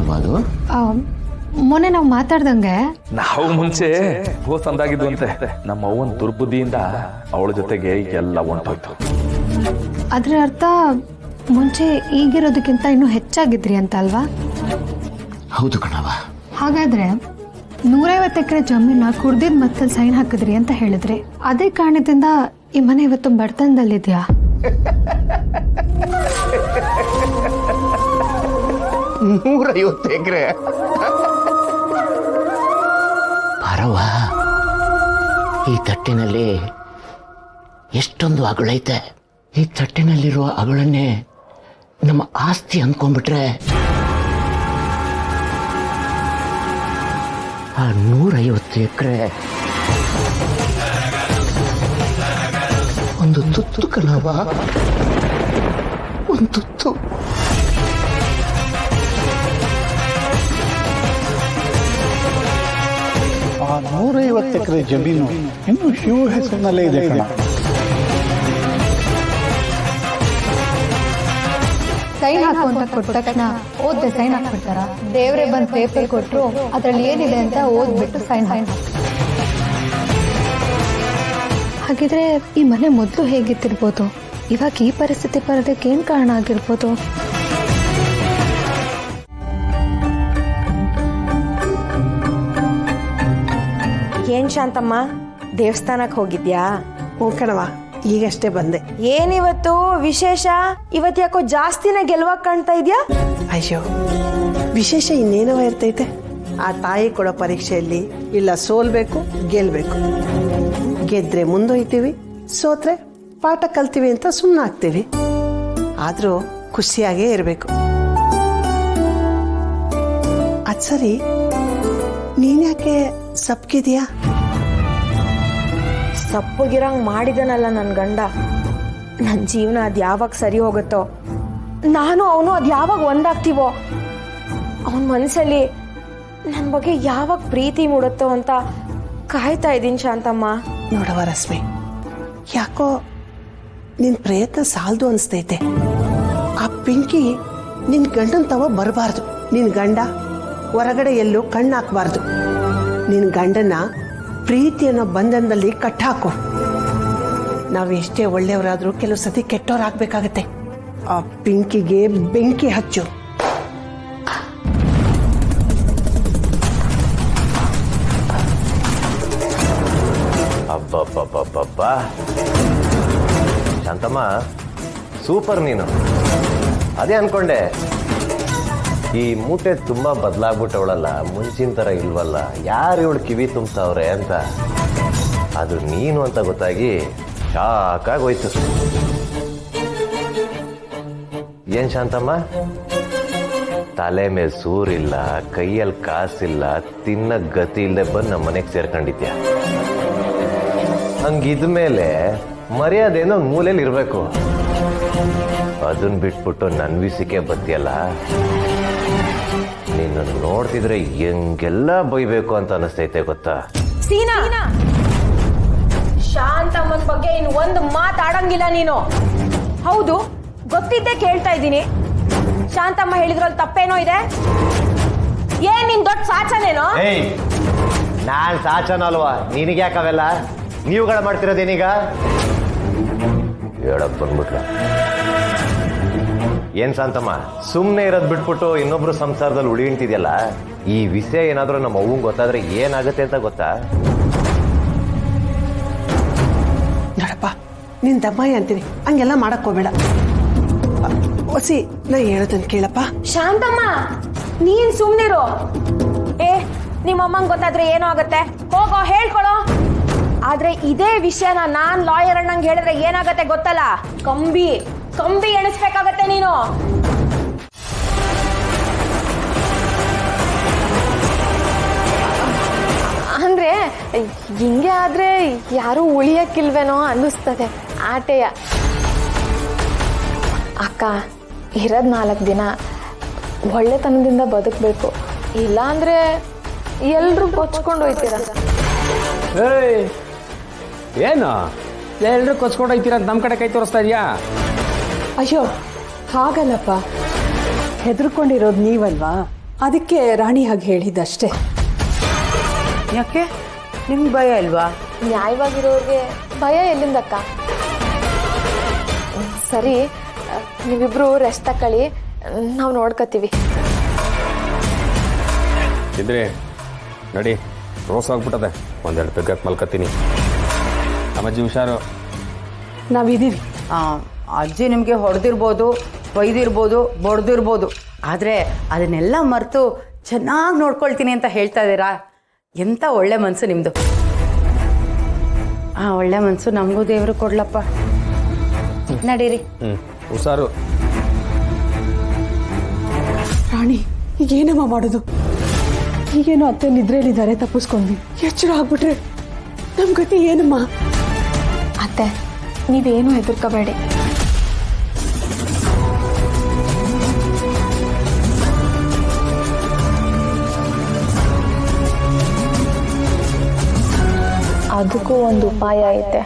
ಕಣವ ಅದು? ಮೊನ್ನೆ ನಾವು ಮಾತಾಡ್ದಂಗೆ ನಾವು ಮುಂಚೆ ಹೋಸ್ ಅಂದಾಗಿದ್ದು ಅಂತೆ. ನಮ್ಮ ಅವ್ವನ ದುರ್ಬುದ್ಧಿಯಿಂದ ಅವಳ ಜೊತೆಗೆ ಎಲ್ಲ ಹೊಂಟೋಯ್ತು. ಅದ್ರ ಅರ್ಥ ಮುಂಚೆ ಈಗಿರೋದಕ್ಕಿಂತ ಇನ್ನೂ ಹೆಚ್ಚಾಗಿದ್ರಿ ಅಂತ ಅಲ್ವಾ? ಹೌದು ಕಣವ. ಹಾಗಾದ್ರೆ 150 ಎಕರೆ ಜಮೀನ ಕುಡ್ದಿದ್ ಮತ್ತೆ ಸೈನ್ ಹಾಕಿದ್ರಿ ಅಂತ ಹೇಳಿದ್ರಿ. ಅದೇ ಕಾರಣದಿಂದ ಈ ಮನೆ ಇವತ್ತು ಬಡತನದಲ್ಲಿದ್ಯಾ? 150 ಎಕರೆ ಪರವ. ಈ ತಟ್ಟಿನಲ್ಲಿ ಎಷ್ಟೊಂದು ಅಗಳೈತೆ. ಈ ತಟ್ಟಿನಲ್ಲಿರುವ ಅಗಳನ್ನೇ ನಮ್ಮ ಆಸ್ತಿ ಅಂದ್ಕೊಂಡ್ಬಿಟ್ರೆ ಆ 150 ಎಕರೆ ಒಂದು ತುತ್ತು ಕಣವ, ಒಂದು ತುತ್ತು. ಆ 150 ಎಕರೆ ಜಮೀನು ಇನ್ನು ಶಿವ ಹೆಸರಿನಲ್ಲೇ ಇದೆ ಕಣ. ಸೈನ್ ಹಾಕು ಅಂತ ಕೊಟ್ಟ ತಕ್ಷಣ ಓದ್ದೆ ಸೈನ್ ಹಾಕ್ಬಿಡ್ತಾರ? ದೇವ್ರೆ ಬಂದ್ ಪೇಪರ್ ಕೊಟ್ರು ಅದ್ರಲ್ಲಿ ಏನಿದೆ ಅಂತ ಓದ್ಬಿಟ್ಟು ಸೈನ್ ಹಾಕಿ. ಹಾಗಿದ್ರೆ ಈ ಮನೆ ಮೊದಲು ಹೇಗಿತ್ತಿರ್ಬೋದು? ಇವಾಗ ಈ ಪರಿಸ್ಥಿತಿ ಬರೋದಕ್ಕೆ ಏನ್ ಕಾರಣ ಆಗಿರ್ಬೋದು? ಏನ್ ಶಾಂತಮ್ಮ, ದೇವಸ್ಥಾನಕ್ಕೆ ಹೋಗಿದ್ಯಾ? ಹ್ಞೂ ಕಣವ, ಈಗಷ್ಟೇ ಬಂದೆ. ಏನಿವತ್ತು ವಿಶೇಷ? ಇವತ್ತು ಯಾಕೋ ಜಾಸ್ತಿನ ಗೆಲ್ವಾಗ ಕಾಣ್ತಾ ಇದ್ಯಾ? ಅಯ್ಯೋ, ವಿಶೇಷ ಇನ್ನೇನವ ಇರ್ತೈತೆ? ಆ ತಾಯಿ ಕೊಡೋ ಪರೀಕ್ಷೆಯಲ್ಲಿ ಇಲ್ಲ ಸೋಲ್ಬೇಕು, ಗೆಲ್ಬೇಕು. ಗೆದ್ರೆ ಮುಂದೊಯ್ತೀವಿ, ಸೋತ್ರೆ ಪಾಠ ಕಲ್ತೀವಿ ಅಂತ ಸುಮ್ಮನಾಗ್ತೀವಿ. ಆದರೂ ಖುಷಿಯಾಗೇ ಇರಬೇಕು. ಅದು ಸರಿ, ನೀನ್ಯಾಕೆ ಸಪ್ಗಿದ್ಯಾ? ಸಪ್ಪಗಿರಂಗ್ ಮಾಡಿದನಲ್ಲ ನನ್ನ ಗಂಡ. ನನ್ನ ಜೀವನ ಅದು ಯಾವಾಗ ಸರಿ ಹೋಗುತ್ತೋ, ನಾನು ಅವನು ಅದು ಯಾವಾಗ ಒಂದಾಗ್ತೀವೋ, ಅವನ ಮನಸ್ಸಲ್ಲಿ ನನ್ನ ಬಗ್ಗೆ ಯಾವಾಗ ಪ್ರೀತಿ ಮೂಡುತ್ತೋ ಅಂತ ಕಾಯ್ತಾ ಇದ್ದೀನಿ ಶಾಂತಮ್ಮ. ನೋಡವ ರಶ್ಮಿ, ಯಾಕೋ ನಿನ್ ಪ್ರಯತ್ನ ಸಾಲದು ಅನಿಸ್ತೈತೆ. ಆ ಪಿಂಕಿ ನಿನ್ ಗಂಡನ ತವ ಬರಬಾರ್ದು. ನಿನ್ ಗಂಡ ಹೊರಗಡೆ ಎಲ್ಲೂ ಕಣ್ಣು ಹಾಕಬಾರ್ದು. ನಿನ್ ಗಂಡನ ಪ್ರೀತಿ ಅನ್ನೋ ಬಂಧನದಲ್ಲಿ ಕಟ್ಟಾಕು. ನಾವು ಎಷ್ಟೇ ಒಳ್ಳೆಯವರಾದ್ರೂ ಕೆಲವು ಸತಿ ಕೆಟ್ಟವರಾಗಬೇಕಾಗತ್ತೆ. ಆ ಪಿಂಕಿಗೆ ಬೆಂಕಿ ಹಚ್ಚು. ಅಬ್ಬಬ್ಬಬ್ಬಬ್ಬ, ಶಾಂತಮ್ಮ ಸೂಪರ್ ನೀನು. ಅದೇ ಅನ್ಕೊಂಡೆ, ಈ ಮೂಟೆ ತುಂಬಾ ಬದಲಾಗ್ಬಿಟ್ಟವಳಲ್ಲ, ಮುಂಚಿನ ಥರ ಇಲ್ವಲ್ಲ, ಯಾರು ಇವಳು ಕಿವಿ ತುಂಬ್ತಾವ್ರೆ ಅಂತ. ಅದು ನೀನು ಅಂತ ಗೊತ್ತಾಗಿ ಶಾಕಾಗೋಯ್ತು. ಏನ್ ಶಾಂತಮ್ಮ, ತಲೆ ಮೇಲೆ ಸೂರಿಲ್ಲ, ಕೈಯಲ್ಲಿ ಕಾಸಿಲ್ಲ, ತಿನ್ನ ಗತಿ ಇಲ್ಲದೆ ಬಂದು ನಮ್ಮ ಮನೆಗೆ ಸೇರ್ಕೊಂಡಿದ್ಯಾ. ಹಂಗಿದ್ಮೇಲೆ ಮರ್ಯಾದೆನೋ ಮೂಲೆಯಲ್ಲಿ ಇರಬೇಕು. ಅದನ್ನ ಬಿಟ್ಬಿಟ್ಟು ನನ್ನ ವಿಸಿಕೆ ಬತ್ತಿಯಲ್ಲ, ನಿನ್ನ ನೋಡ್ತಿದ್ರೆ ಹೆಂಗೆಲ್ಲ ಬೈಬೇಕು ಅಂತ ಅನಿಸ್ತೈತೆ ಗೊತ್ತಾ? ಸೀನಾ, ಶಾಂತಮ್ಮನ ಬಗ್ಗೆ ಇನ್ನು ಒಂದು ಮಾತಾಡಂಗಿಲ್ಲ ನೀನು. ಹೌದು, ಗೊತ್ತಿದ್ದೆ ಕೇಳ್ತಾ ಇದ್ದೀನಿ. ಶಾಂತಮ್ಮ ಹೇಳಿದ್ರಲ್ಲಿ ತಪ್ಪೇನೋ ಇದೆ? ಏನ್ ನಿನ್ ದೊಡ್ಡ ಸಾಚನೇನೋ? ನಾನ್ ಸಾಚನ ಅಲ್ವಾ, ನಿನಗೆ ಯಾಕವೆಲ್ಲ? ನೀವುಗಳ ಮಾಡ್ತಿರೋದೇನೀಗ? ಹೇಳಕ್ ಬಂದ್ಬಿಟ್ಲ. ಏನ್ ಶಾಂತಮ್ಮ, ಸುಮ್ಮನೆ ಇರೋದ್ ಬಿಟ್ಬಿಟ್ಟು ಇನ್ನೊಬ್ರು ಸಂಸಾರದಲ್ಲಿ ಉಳಿಯಿಂತಿದ್ಯಲ್ಲ, ಈ ವಿಷಯ ಏನಾದ್ರೂ ನಮ್ಮ ಅವ್ವಂಗೆ ಗೊತ್ತಾದ್ರೆ ಏನಾಗುತ್ತೆ ಅಂತ ಗೊತ್ತಾ? ನೋಡಪ್ಪ, ನಿನ್ ದಮ್ಮಯ್ಯ ಅಂತೀನಿ, ಹಂಗೆಲ್ಲ ಮಾಡಕ್ ಹೋಗ್ಬೇಡ. ಒಸಿ, ನಾ ಹೇಳೋದನ್ನ ಕೇಳಪ್ಪ. ಶಾಂತಮ್ಮ, ನೀನ್ ಸುಮ್ನಿರು. ನಿಮ್ಮಮ್ಮಂಗ್ ಗೊತ್ತಾದ್ರೆ ಏನೋ ಆಗತ್ತೆ, ಹೋಗೋ ಹೇಳ್ಕೊಳೋ. ಆದ್ರೆ ಇದೇ ವಿಷಯನ ನಾನ್ ಲಾಯರ್ ಅಣ್ಣಂಗೆ ಹೇಳಿದ್ರೆ ಏನಾಗತ್ತೆ ಗೊತ್ತಲ್ಲ? ಕಂಬಿ ಕಂಬಿ ಎಣಿಸ್ಬೇಕಾಗತ್ತೆ ನೀನು. ಅಂದ್ರೆ ಹಿಂಗೆ ಆದ್ರೆ ಯಾರು ಉಳಿಯಕ್ಕಿಲ್ವೇನೋ ಅನ್ನಿಸ್ತದೆ ಆಟೆಯ. ಅಕ್ಕ, ಇರೋದ್ 4 ದಿನ ಒಳ್ಳೆತನದಿಂದ ಬದುಕಬೇಕು, ಇಲ್ಲಾಂದ್ರೆ ಎಲ್ರು ಕೊಚ್ಕೊಂಡು ಹೋಯ್ತೀರ. ಏನು ಎಲ್ರು ಕೊಚ್ಕೊಂಡು ಹೋಯ್ತೀರ ಅಂತ ನಮ್ಮ ಕಡೆ ಕೈ ತೋರಿಸ್ತಾ ಇದೆಯಾ? ಅಯ್ಯೋ ಹಾಗಲ್ಲಪ್ಪ, ಹೆದರ್ಕೊಂಡಿರೋದು ನೀವಲ್ವಾ? ಅದಕ್ಕೆ ರಾಣಿ ಹಾಗೆ ಹೇಳಿದ್ದಷ್ಟೇ. ಯಾಕೆ ನಿಮ್ಗೆ ಭಯ ಇಲ್ವಾ? ನ್ಯಾಯವಾಗಿರೋರಿಗೆ ಭಯ ಎಲ್ಲಿಂದಕ್ಕ? ಸರಿ, ನೀವಿಬ್ರು ರೆಸ್ಟ್ ತಕೊಳ್ಳಿ, ನಾವು ನೋಡ್ಕೊತೀವಿ. ಇದ್ರೆ ನಡಿ, ರೋಸ್ ಆಗ್ಬಿಟ್ಟದೆ, ಒಂದೆರಡು ಪೆಗ್ಗಕ್ಕೆ ಮಲ್ಕತ್ತೀನಿ. ಅಮ್ಮಜ್ಜಿ ಹುಷಾರು. ನಾವಿದ್ದೀವಿ. ಅಜ್ಜಿ ನಿಮಗೆ ಹೊಡೆದಿರ್ಬೋದು, ಬೈದಿರ್ಬೋದು, ಬಡ್ದಿರ್ಬೋದು, ಆದರೆ ಅದನ್ನೆಲ್ಲ ಮರೆತು ಚೆನ್ನಾಗಿ ನೋಡ್ಕೊಳ್ತೀನಿ ಅಂತ ಹೇಳ್ತಾ ಇದ್ದೀರಾ. ಎಂಥ ಒಳ್ಳೆ ಮನಸ್ಸು ನಿಮ್ಮದು. ಆ ಒಳ್ಳೆ ಮನಸ್ಸು ನಮಗೂ ದೇವರು ಕೊಡ್ಲಪ್ಪ. ನಡೀರಿ. ಹುಷಾರು. ರಾಣಿ, ಈಗ ಏನಮ್ಮ ಮಾಡೋದು? ಈಗೇನೋ ಅತ್ತೆ ನಿದ್ರೆಯಲ್ಲಿದ್ದಾರೆ, ತಪ್ಪಿಸ್ಕೊಂಡ್ವಿ. ಎಚ್ಚರ ಆಗ್ಬಿಟ್ರೆ ನಮ್ಮ ಗತಿ ಏನಮ್ಮ? ಅತ್ತೆ, ನೀವೇನು ಹೆದರ್ಕೋಬೇಡಿ. ಅದಕ್ಕೂ ಒಂದು ಉಪಾಯ ಐತೆ.